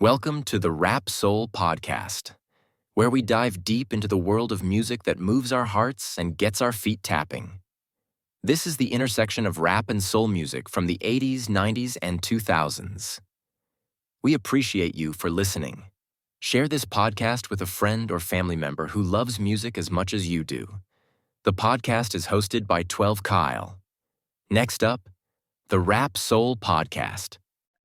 Welcome to the Rap Soul Podcast, where we dive deep into the world of music that moves our hearts and gets our feet tapping. This is the intersection of rap and soul music from the 80s, 90s, and 2000s. We appreciate you for listening. Share this podcast with a friend or family member who loves music as much as you do. The podcast is hosted by 12 Kyle. Next up, the Rap Soul Podcast.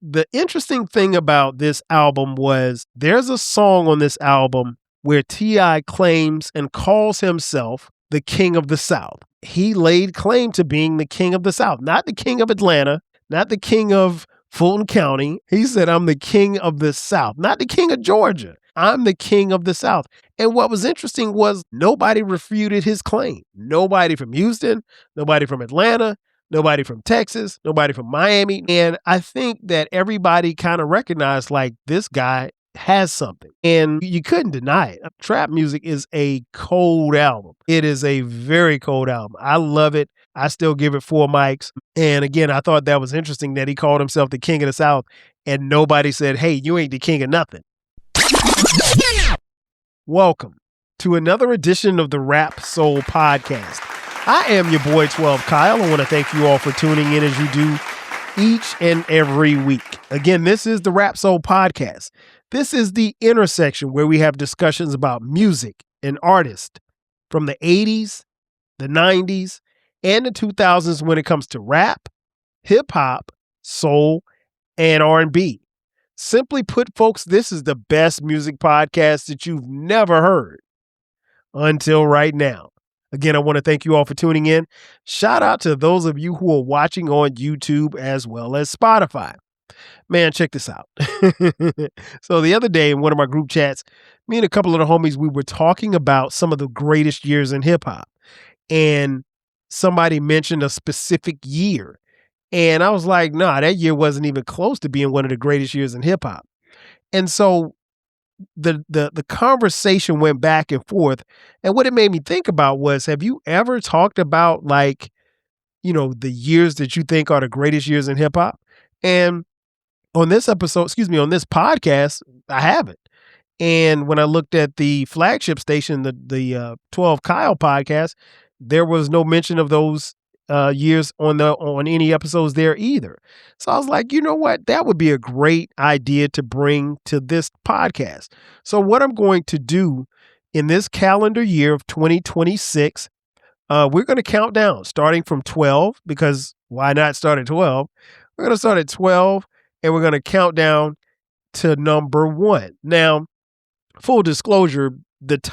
The interesting thing about this album was there's a song on this album where T.I. claims and calls himself the King of the South. He laid claim to being the King of the South, not the King of Atlanta, not the King of Fulton County. He said, I'm the King of the South, not the King of Georgia. I'm the King of the South. And what was interesting was nobody refuted his claim. Nobody from Houston, nobody from Atlanta, nobody from Texas, nobody from Miami. And I think that everybody kind of recognized like this guy has something. And you couldn't deny it. Trap music is a cold album. It is a very cold album. I love it. I still give it 4 mics. And again, I thought that was interesting that he called himself the King of the South and nobody said, hey, you ain't the king of nothing. Welcome to another edition of the Rap Soul Podcast. I am your boy 12 Kyle. I want to thank you all for tuning in as you do each and every week. Again, this is the Rap Soul Podcast. This is the intersection where we have discussions about music and artists from the 80s, the 90s, and the 2000s when it comes to rap, hip hop, soul, and R&B. Simply put, folks, this is the best music podcast that you've never heard until right now. Again, I want to thank you all for tuning in. Shout out to those of you who are watching on YouTube as well as Spotify. Man, check this out. So the other day in one of my group chats, me and a couple of the homies, we were talking about some of the greatest years in hip hop. And somebody mentioned a specific year. And I was like, nah, that year wasn't even close to being one of the greatest years in hip hop. And so the conversation went back and forth. And what it made me think about was, have you ever talked about like, the years that you think are the greatest years in hip hop? And on this podcast, I haven't. And when I looked at the flagship station, the 12 Kyle podcast, there was no mention of those years on any episodes there either. So I was like, you know what? That would be a great idea to bring to this podcast. So what I'm going to do in this calendar year of 2026, we're going to count down starting from 12, because why not start at 12? We're going to start at 12 and we're going to count down to number 1. Now, full disclosure,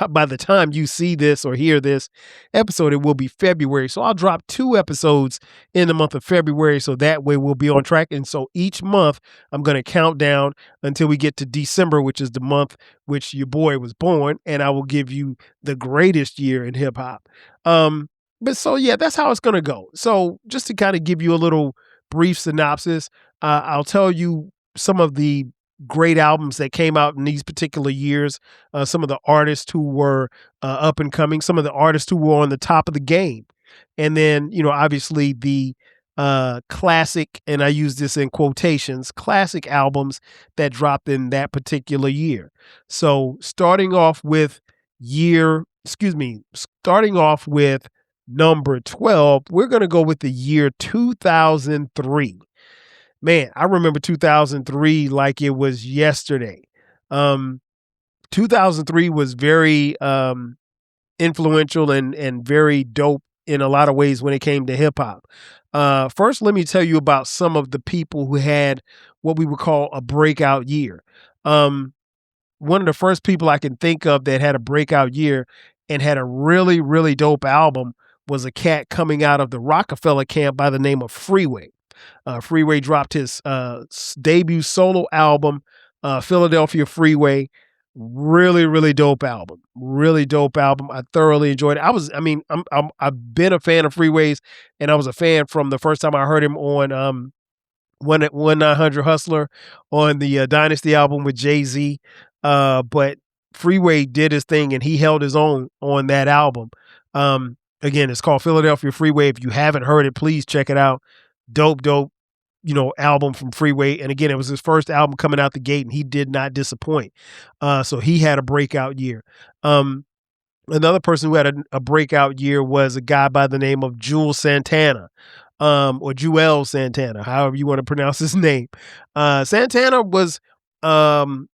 by the time you see this or hear this episode, it will be February. So I'll drop 2 episodes in the month of February. So that way we'll be on track. And so each month I'm going to count down until we get to December, which is the month which your boy was born. And I will give you the greatest year in hip hop. But so, yeah, that's how it's going to go. So just to kind of give you a little brief synopsis, I'll tell you some of the great albums that came out in these particular years, some of the artists who were up and coming, some of the artists who were on the top of the game. And then, obviously the classic, and I use this in quotations, classic albums that dropped in that particular year. So starting off with number 12, we're going to go with the year 2003. Man, I remember 2003 like it was yesterday. 2003 was very influential and very dope in a lot of ways when it came to hip hop. First, let me tell you about some of the people who had what we would call a breakout year. One of the first people I can think of that had a breakout year and had a really, really dope album was a cat coming out of the Rockefeller camp by the name of Freeway. Freeway dropped his debut solo album, Philadelphia Freeway. Really, really dope album. Really dope album. I thoroughly enjoyed it. I've been a fan of Freeway's, and I was a fan from the first time I heard him on 1-900 Hustler on the Dynasty album with Jay-Z. But Freeway did his thing, and he held his own on that album. Again, it's called Philadelphia Freeway. If you haven't heard it, please check it out. Dope album from Freeway. And again, it was his first album coming out the gate, and he did not disappoint. So he had a breakout year. Another person who had a breakout year was a guy by the name of Jules Santana, or Juel Santana, however you want to pronounce his name. Santana was an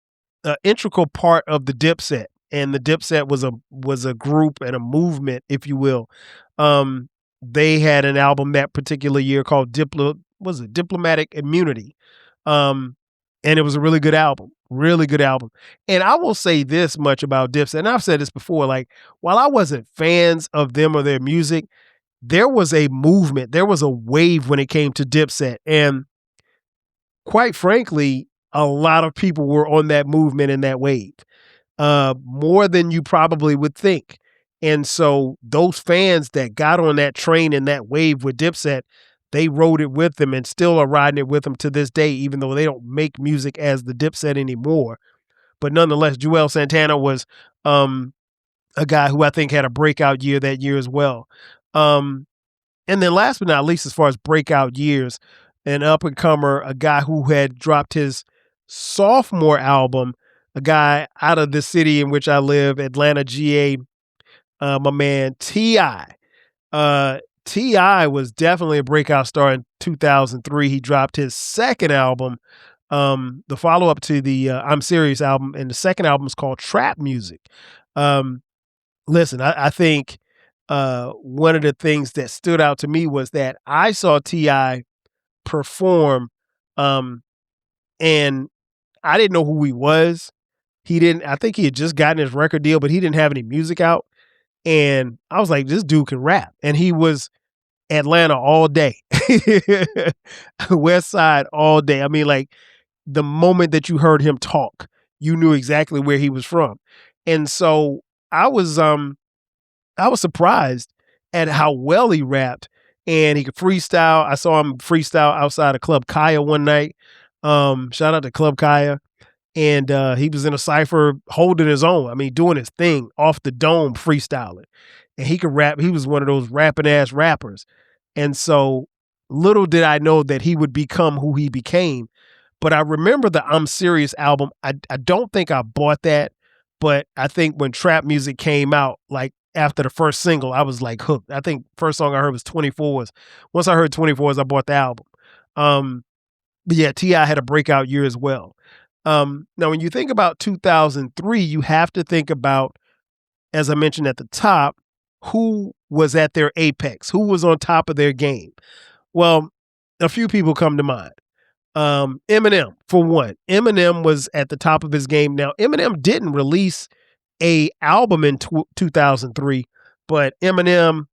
integral part of the Dipset, and the Dipset was a group and a movement, if you will. They had an album that particular year called Diplomatic Immunity. And it was a really good album. Really good album. And I will say this much about Dipset, and I've said this before, like, while I wasn't fans of them or their music, there was a movement, there was a wave when it came to Dipset. And quite frankly, a lot of people were on that movement and that wave, more than you probably would think. And so those fans that got on that train and that wave with Dipset, they rode it with them and still are riding it with them to this day, even though they don't make music as the Dipset anymore. But nonetheless, Juel Santana was a guy who I think had a breakout year that year as well. And then last but not least, as far as breakout years, an up-and-comer, a guy who had dropped his sophomore album, a guy out of the city in which I live, Atlanta, GA, my man T.I. T.I. was definitely a breakout star in 2003. He dropped his second album, the follow-up to the I'm Serious album, and the second album is called Trap Music. Listen, I think one of the things that stood out to me was that I saw T.I. perform, and I didn't know who he was. I think he had just gotten his record deal, but he didn't have any music out. And I was like, this dude can rap. And he was Atlanta all day, West Side all day. I mean, like, the moment that you heard him talk, you knew exactly where he was from. And so I was surprised at how well he rapped, and he could freestyle. I saw him freestyle outside of Club Kaya one night. Shout out to Club Kaya. And he was in a cypher holding his own. I mean, doing his thing off the dome, freestyling. And he could rap. He was one of those rapping ass rappers. And so little did I know that he would become who he became. But I remember the I'm Serious album. I don't think I bought that, but I think when Trap Music came out, like after the first single, I was like hooked. I think first song I heard was 24s. Once I heard 24s, I bought the album. But yeah, T.I. had a breakout year as well. Now, when you think about 2003, you have to think about, as I mentioned at the top, who was at their apex, who was on top of their game. Well, a few people come to mind. Eminem, for one. Eminem was at the top of his game. Now, Eminem didn't release a album in 2003, but Eminem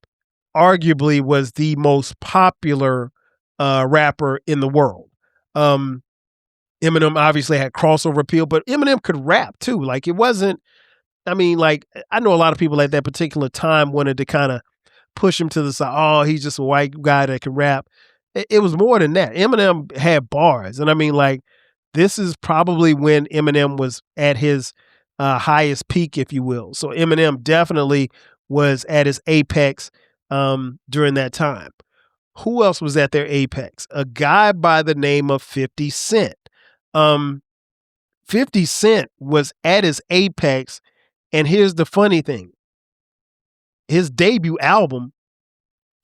arguably was the most popular rapper in the world. Eminem obviously had crossover appeal, but Eminem could rap too. Like, it wasn't, I mean, like, I know a lot of people at that particular time wanted to kind of push him to the side. Oh, he's just a white guy that can rap. It was more than that. Eminem had bars. And I mean, like, this is probably when Eminem was at his highest peak, if you will. So Eminem definitely was at his apex during that time. Who else was at their apex? A guy by the name of 50 Cent. 50 Cent was at his apex, and here's the funny thing. His debut album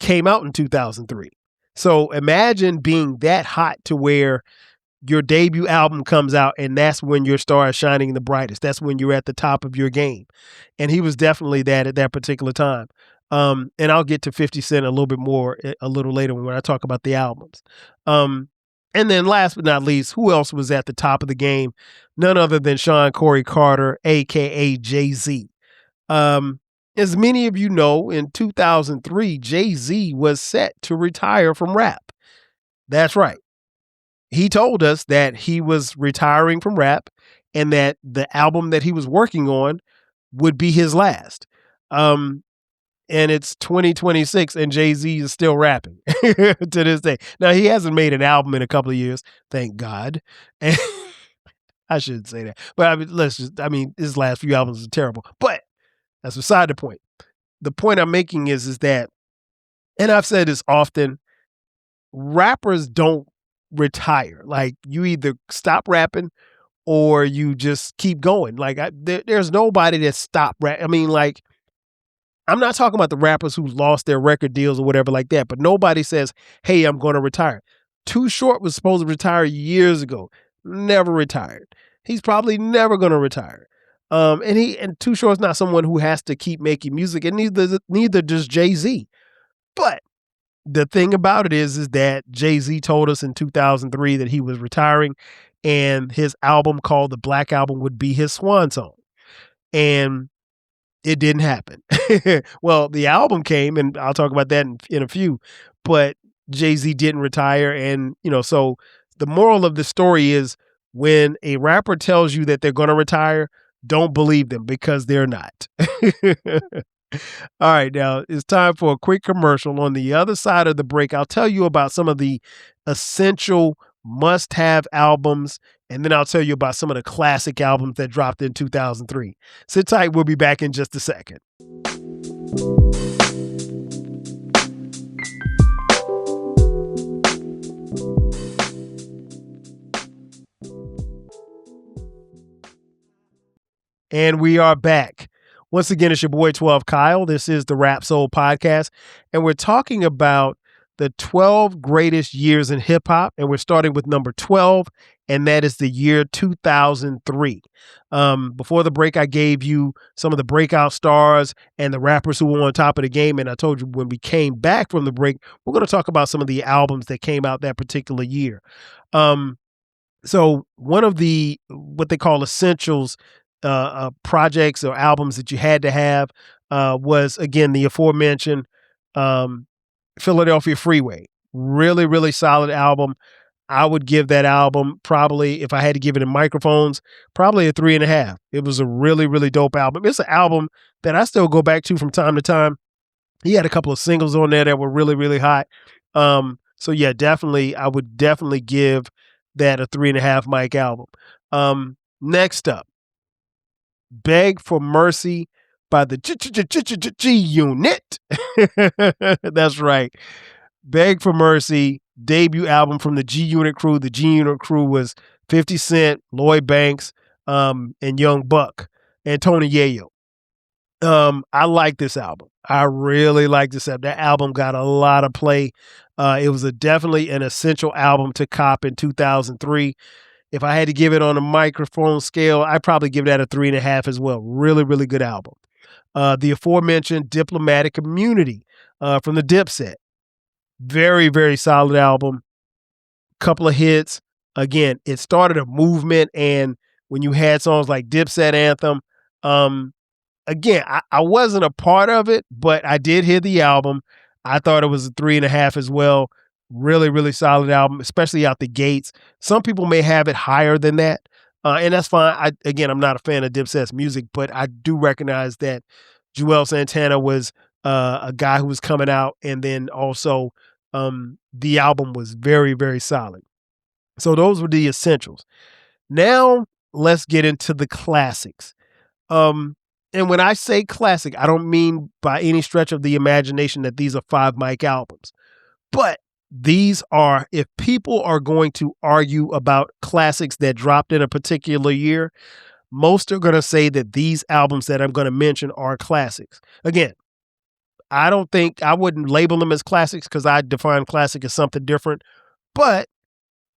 came out in 2003. So imagine being that hot to where your debut album comes out, and that's when your star is shining the brightest. That's when you're at the top of your game. And he was definitely that at that particular time. And I'll get to 50 Cent a little bit more a little later when I talk about the albums. And then last but not least, who else was at the top of the game? None other than Sean Corey Carter, a.k.a. Jay-Z. As many of you know, in 2003, Jay-Z was set to retire from rap. That's right. He told us that he was retiring from rap and that the album that he was working on would be his last. And it's 2026 and Jay-Z is still rapping to this day. Now, he hasn't made an album in a couple of years, thank God. And I shouldn't say that. But I mean, his last few albums are terrible. But that's beside the point. The point I'm making is that, and I've said this often, rappers don't retire. Like, you either stop rapping or you just keep going. Like, there's nobody that stopped rap. I mean, like, I'm not talking about the rappers who lost their record deals or whatever like that, but nobody says, hey, I'm going to retire. Too Short was supposed to retire years ago. Never retired. He's probably never going to retire. And Too Short's not someone who has to keep making music, and neither does Jay-Z. But the thing about it is that Jay-Z told us in 2003 that he was retiring, and his album called the Black Album would be his swan song. And it didn't happen. Well, the album came, and I'll talk about that in a few, but Jay-Z didn't retire. And, so the moral of the story is, when a rapper tells you that they're going to retire, don't believe them, because they're not. All right, now it's time for a quick commercial. On the other side of the break, I'll tell you about some of the essential must-have albums, and then I'll tell you about some of the classic albums that dropped in 2003. Sit tight. We'll be back in just a second. And we are back. Once again, it's your boy 12 Kyle. This is the Rap Soul Podcast, and we're talking about the 12 greatest years in hip hop, and we're starting with number 12, and that is the year 2003. Before the break, I gave you some of the breakout stars and the rappers who were on top of the game, and I told you when we came back from the break, we're going to talk about some of the albums that came out that particular year. So one of the what they call essentials projects or albums that you had to have was, again, the aforementioned Philadelphia Freeway. Really, really solid album. I would give that album probably, if I had to give it in microphones, probably a 3.5. It was a really, really dope album. It's an album that I still go back to from time to time. He had a couple of singles on there that were really, really hot. So yeah, definitely, I would definitely give that a 3.5 mic album. Next up, Beg for Mercy by the G Unit. That's right. Beg for Mercy, debut album from the G Unit crew. The G Unit crew was 50 Cent, Lloyd Banks, and Young Buck, and Tony Yayo. I like this album. I really like this album. That album got a lot of play. It was definitely an essential album to cop in 2003. If I had to give it on a microphone scale, I'd probably give that a 3.5 as well. Really, really good album. The aforementioned Diplomatic Immunity from the Dipset. Very, very solid album. Couple of hits. Again, it started a movement, and when you had songs like Dipset Anthem, again, I wasn't a part of it, but I did hear the album. I thought it was a 3.5 as well. Really, really solid album, especially out the gates. Some people may have it higher than that, and that's fine. I'm not a fan of Dipset's music, but I do recognize that Joel Santana was a guy who was coming out, and then also the album was very, very solid. So those were the essentials. Now let's get into the classics. And when I say classic, I don't mean by any stretch of the imagination that these are 5 mic albums, but these are, if people are going to argue about classics that dropped in a particular year, most are going to say that these albums that I'm going to mention are classics. Again, I wouldn't label them as classics because I define classic as something different, but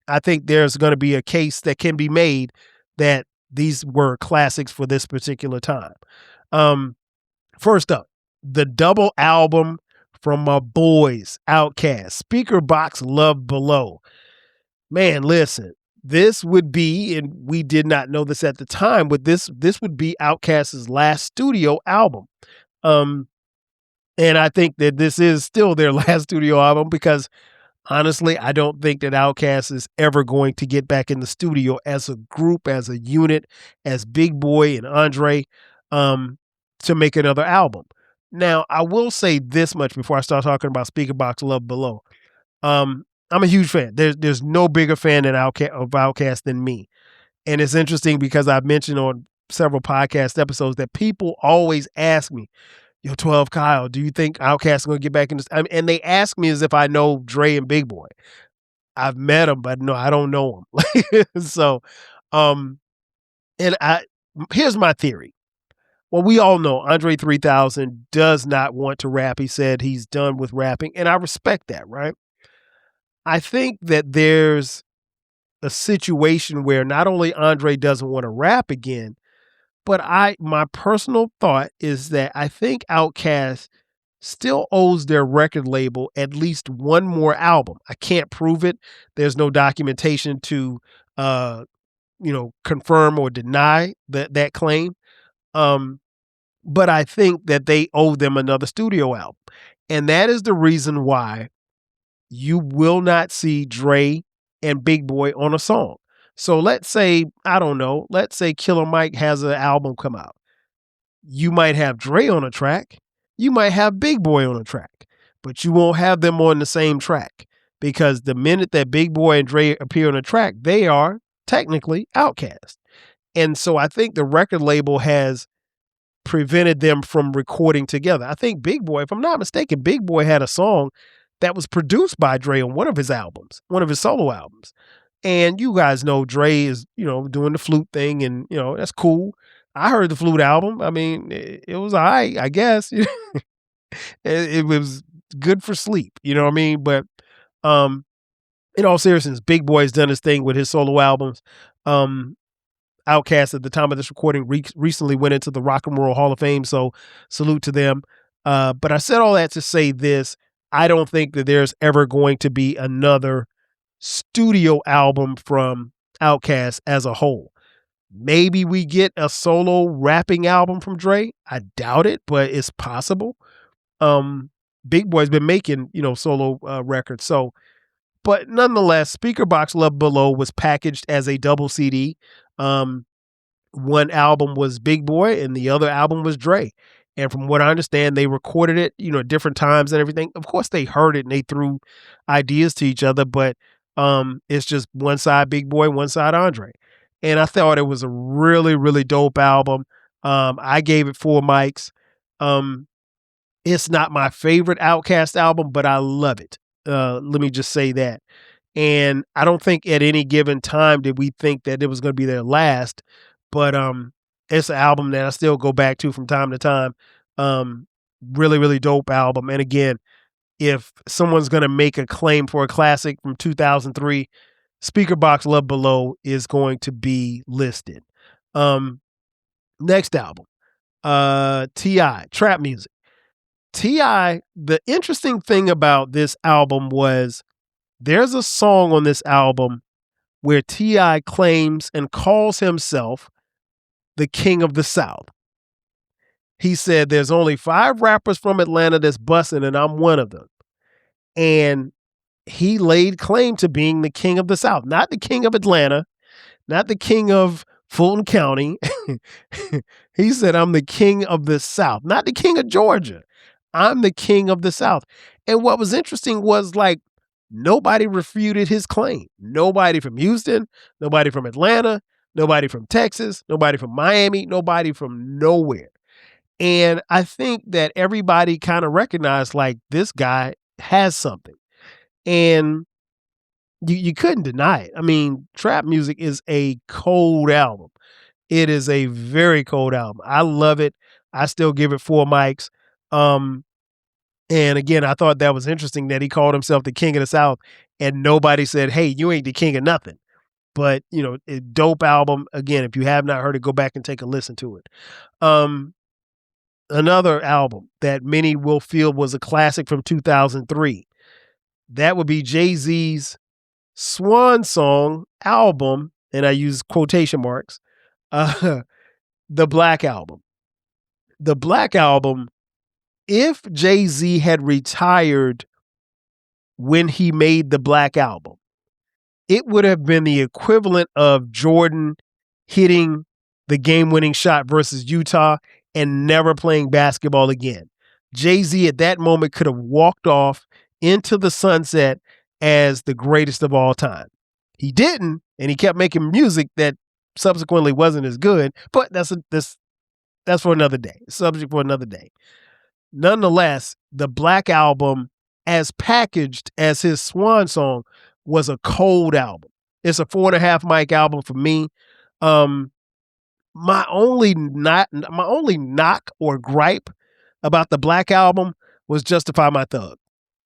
I think there's going to be a case that can be made that these were classics for this particular time. First up, the double album from my boys, Outkast, Speaker Box Love Below. Man, listen, this would be, and we did not know this at the time, but this would be Outkast's last studio album. And I think that this is still their last studio album because, honestly, I don't think that Outkast is ever going to get back in the studio as a group, as a unit, as Big Boy and Andre, to make another album. Now, I will say this much before I start talking about Speaker Box Love Below. I'm a huge fan. There's no bigger fan of Outkast than me. And it's interesting because I've mentioned on several podcast episodes that people always ask me, yo, 12 Kyle, do you think Outkast is going to get back in this? And they ask me as if I know Dre and Big Boy. I've met him, but no, I don't know him. So, um, and here's my theory. Well, we all know Andre 3000 does not want to rap. He said he's done with rapping, and I respect that, right? I think that there's a situation where not only Andre doesn't want to rap again, but my personal thought is that I think Outkast still owes their record label at least one more album. I can't prove it. There's no documentation to uh, confirm or deny that claim. Um, but I think that they owe them another studio album. And that is the reason why you will not see Dre and Big Boy on a song. So let's say, I don't know, let's say Killer Mike has an album come out. You might have Dre on a track, you might have Big Boy on a track, but you won't have them on the same track because the minute that Big Boy and Dre appear on a track, they are technically Outkast. And so I think the record label has prevented them from recording together. I think Big Boy, if I'm not mistaken, Big Boy had a song that was produced by Dre on one of his albums, one of his solo albums. And you guys know Dre is, doing the flute thing, and that's cool. I heard the flute album. I mean, it was all right, I guess. It was good for sleep, you know what I mean? But in all seriousness, Big Boy's done his thing with his solo albums. Outkast at the time of this recording recently went into the Rock and Roll Hall of Fame, so salute to them. But I said all that to say this: I don't think that there's ever going to be another studio album from Outkast as a whole. Maybe we get a solo rapping album from Dre. I doubt it, but it's possible. Big Boy's been making, solo records. So, but nonetheless, Speakerboxxx Love Below was packaged as a double CD. One album was Big Boy and the other album was Dre. And from what I understand, they recorded it, at different times and everything. Of course, they heard it and they threw ideas to each other, but it's just one side Big Boy, one side Andre. And I thought it was a really, really dope album. I gave it 4 mics. It's not my favorite Outkast album, but I love it. Let me just say that. And I don't think at any given time did we think that it was going to be their last, but it's an album that I still go back to from time to time. Really, really dope album. And again, if someone's going to make a claim for a classic from 2003, Speakerboxxx Love Below is going to be listed. Next album, T.I., Trap Music. T.I., the interesting thing about this album was there's a song on this album where T.I. claims and calls himself the King of the South. He said there's only 5 rappers from Atlanta that's busting, and I'm one of them. And he laid claim to being the King of the South, not the King of Atlanta, not the King of Fulton County. He said, I'm the King of the South, not the King of Georgia. I'm the King of the South. And what was interesting was nobody refuted his claim. Nobody from Houston, nobody from Atlanta, nobody from Texas, nobody from Miami, nobody from nowhere. And I think that everybody kind of recognized this guy has something. And you couldn't deny it. I mean, Trap Music is a cold album. It is a very cold album. I love it. I still give it 4 mics. And again, I thought that was interesting that he called himself the King of the South and nobody said, hey, you ain't the king of nothing. But, a dope album. Again, if you have not heard it, go back and take a listen to it. Another album that many will feel was a classic from 2003. That would be Jay-Z's swan song album, and I use quotation marks, the Black Album. The Black Album, if Jay-Z had retired when he made the Black Album, it would have been the equivalent of Jordan hitting the game-winning shot versus Utah and never playing basketball again. Jay-Z at that moment could have walked off into the sunset as the greatest of all time. He didn't, and he kept making music that subsequently wasn't as good, but that's for another day, subject for another day. Nonetheless, the Black Album, as packaged as his swan song, was a cold album. It's a 4.5 mic album for me. Um, my only knock or gripe about the Black Album was Justify My Thug.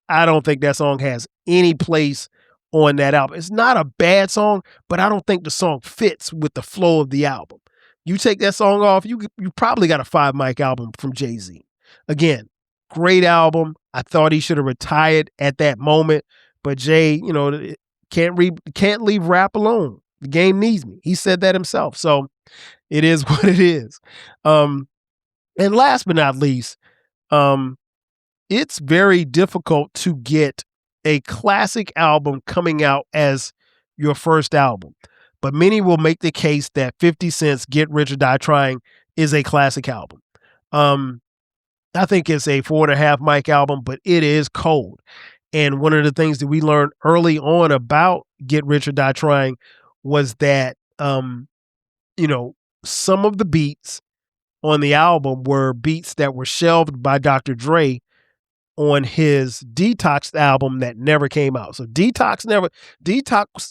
I don't think that song has any place on that album. It's not a bad song, but I don't think the song fits with the flow of the album. You take that song off, you probably got a 5 mic album from Jay-Z. Again, great album. I thought he should have retired at that moment, but Jay, can't leave rap alone. The game needs me. He said that himself. So it is what it is. And last but not least, it's very difficult to get a classic album coming out as your first album. But many will make the case that 50 Cent's Get Rich or Die Trying is a classic album. I think it's a 4.5 mic album, but it is cold. And one of the things that we learned early on about Get Rich or Die Trying was that, some of the beats on the album were beats that were shelved by Dr. Dre on his Detox album that never came out. So Detox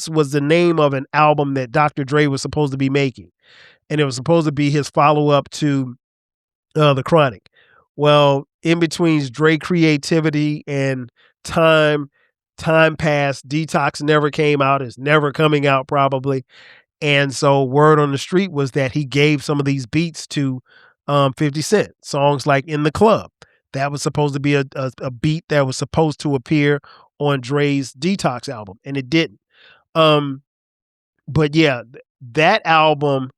was the name of an album that Dr. Dre was supposed to be making. And it was supposed to be his follow-up to The Chronic. Well, in between Dre creativity and time passed. Detox never came out. It's never coming out probably. And so word on the street was that he gave some of these beats to 50 Cent. Songs like In the Club. That was supposed to be a beat that was supposed to appear on Dre's Detox album, and it didn't. But yeah, that album,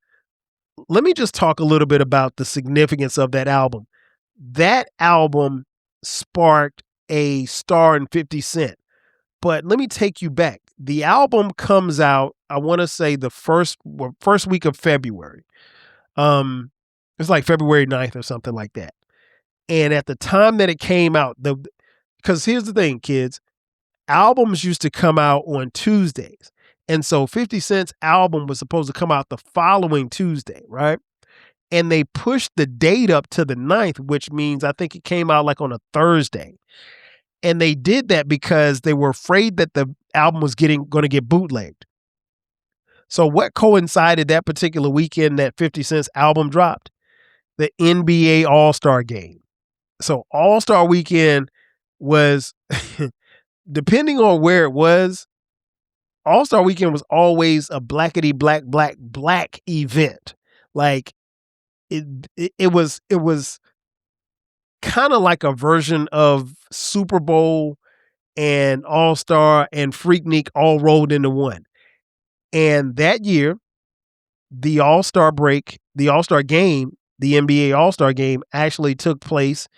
let me just talk a little bit about the significance of that album. That album sparked a star in 50 Cent. But let me take you back. The album comes out, I want to say the first week of February. It's like February 9th or something like that. And at the time that it came out, because here's the thing, kids, albums used to come out on Tuesdays. And so 50 Cent's album was supposed to come out the following Tuesday, right? And they pushed the date up to the 9th, which means I think it came out like on a Thursday. And they did that because they were afraid that the album was going to get bootlegged. So what coincided that particular weekend that 50 Cent's album dropped? The NBA All-Star Game. So All-Star Weekend was, depending on where it was, All-Star Weekend was always a blackety black event. Like it was kind of like a version of Super Bowl and All-Star and Freaknik all rolled into one. And that year, the All-Star break, the All-Star game, the NBA All-Star game actually took place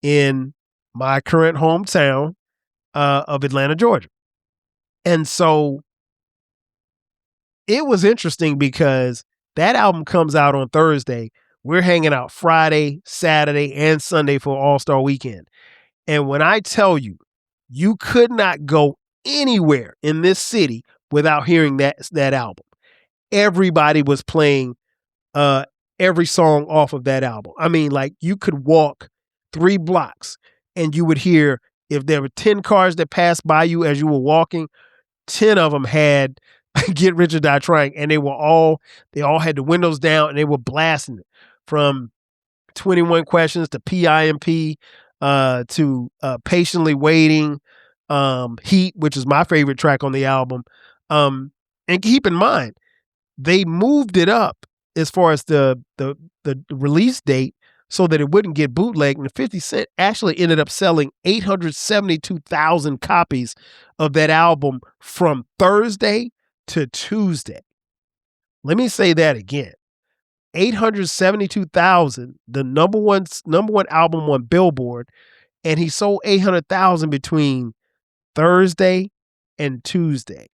in my current hometown of Atlanta, Georgia. And so it was interesting because that album comes out on Thursday. We're hanging out Friday, Saturday, and Sunday for All-Star Weekend. And when I tell you, you could not go anywhere in this city without hearing that album. Everybody was playing every song off of that album. I mean, like you could walk 3 blocks and you would hear, if there were 10 cars that passed by you as you were walking, 10 of them had Get Rich or Die Trying, and they all had the windows down and they were blasting it, from 21 Questions to PIMP to Patiently Waiting, Heat, which is my favorite track on the album. And keep in mind, they moved it up as far as the release date so that it wouldn't get bootlegged. And 50 Cent actually ended up selling 872,000 copies of that album from Thursday to Tuesday. Let me say that again. 872,000, the number one album on Billboard, and he sold 800,000 between Thursday and Tuesday.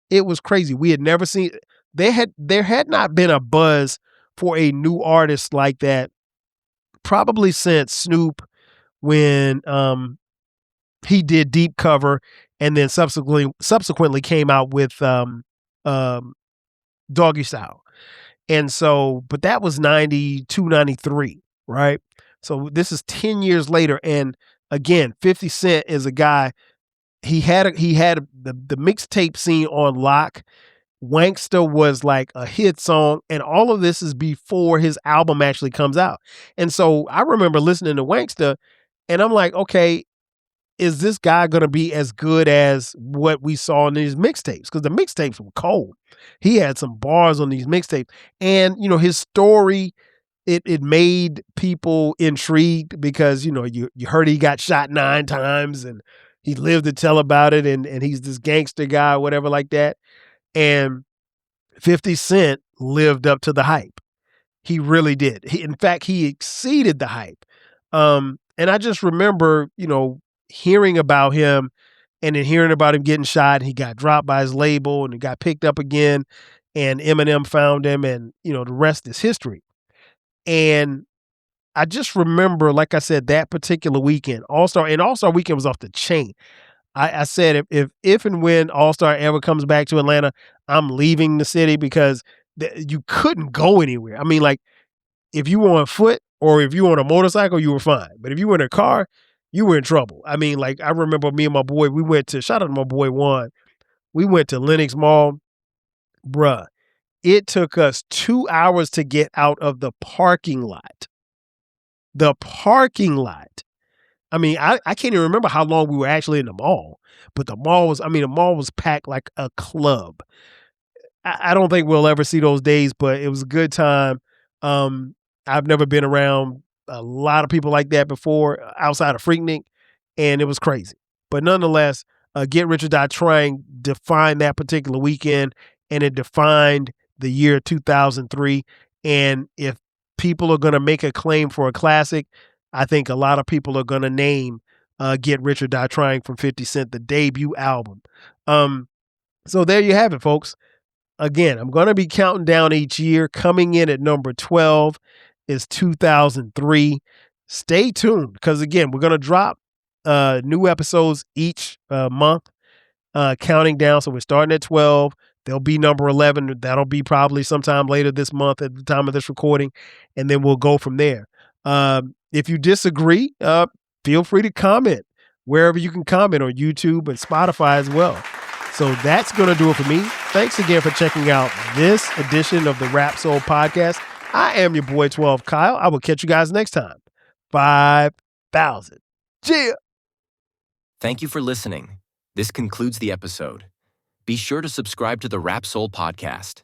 It was crazy. We had never seen, there had not been a buzz for a new artist like that probably since Snoop, when he did Deep Cover and then subsequently came out with Doggy Style. And so, but that was 92, 93, right? So this is 10 years later. And again, 50 Cent is a guy, he had the mixtape scene on lock. Wanksta was like a hit song, and all of this is before his album actually comes out. And so I remember listening to Wanksta, and I'm like, okay, is this guy going to be as good as what we saw in these mixtapes? Because the mixtapes were cold. He had some bars on these mixtapes, and his story. It made people intrigued because you heard he got shot 9 times and he lived to tell about it, and he's this gangster guy or whatever like that. And 50 Cent lived up to the hype. He really did. In fact, he exceeded the hype. And I just remember, hearing about him and then hearing about him getting shot. He got dropped by his label and he got picked up again. And Eminem found him, and, the rest is history. And I just remember, like I said, that particular weekend, All-Star Weekend was off the chain. I said if and when All-Star ever comes back to Atlanta, I'm leaving the city because you couldn't go anywhere. I mean, like, if you were on foot or if you were on a motorcycle, you were fine. But if you were in a car, you were in trouble. I mean, like, I remember me and my boy, we went to, shout out to my boy Juan, we went to Lenox Mall. Bruh, it took us 2 hours to get out of the parking lot. The parking lot. I mean, I can't even remember how long we were actually in the mall, but the mall was packed like a club. I don't think we'll ever see those days, but it was a good time. I've never been around a lot of people like that before outside of Freaknik, and it was crazy. But nonetheless, Get Rich or Die Trying defined that particular weekend, and it defined the year 2003. And if people are going to make a claim for a classic, I think a lot of people are going to name Get Rich or Die Trying from 50 Cent, the debut album. So there you have it, folks. Again, I'm going to be counting down each year. Coming in at number 12 is 2003. Stay tuned because, again, we're going to drop new episodes each month, counting down. So we're starting at 12. There'll be number 11. That'll be probably sometime later this month at the time of this recording, and then we'll go from there. If you disagree, feel free to comment wherever you can comment, on YouTube and Spotify as well. So that's going to do it for me. Thanks again for checking out this edition of the Rap Soul Podcast. I am your boy 12 Kyle. I will catch you guys next time. 5,000. Yeah. Thank you for listening. This concludes the episode. Be sure to subscribe to the Rap Soul Podcast.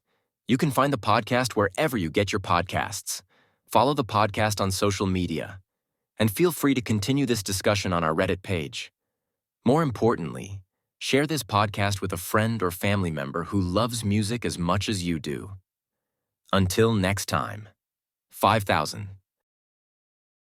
You can find the podcast wherever you get your podcasts. Follow the podcast on social media. And feel free to continue this discussion on our Reddit page. More importantly, share this podcast with a friend or family member who loves music as much as you do. Until next time, 5,000.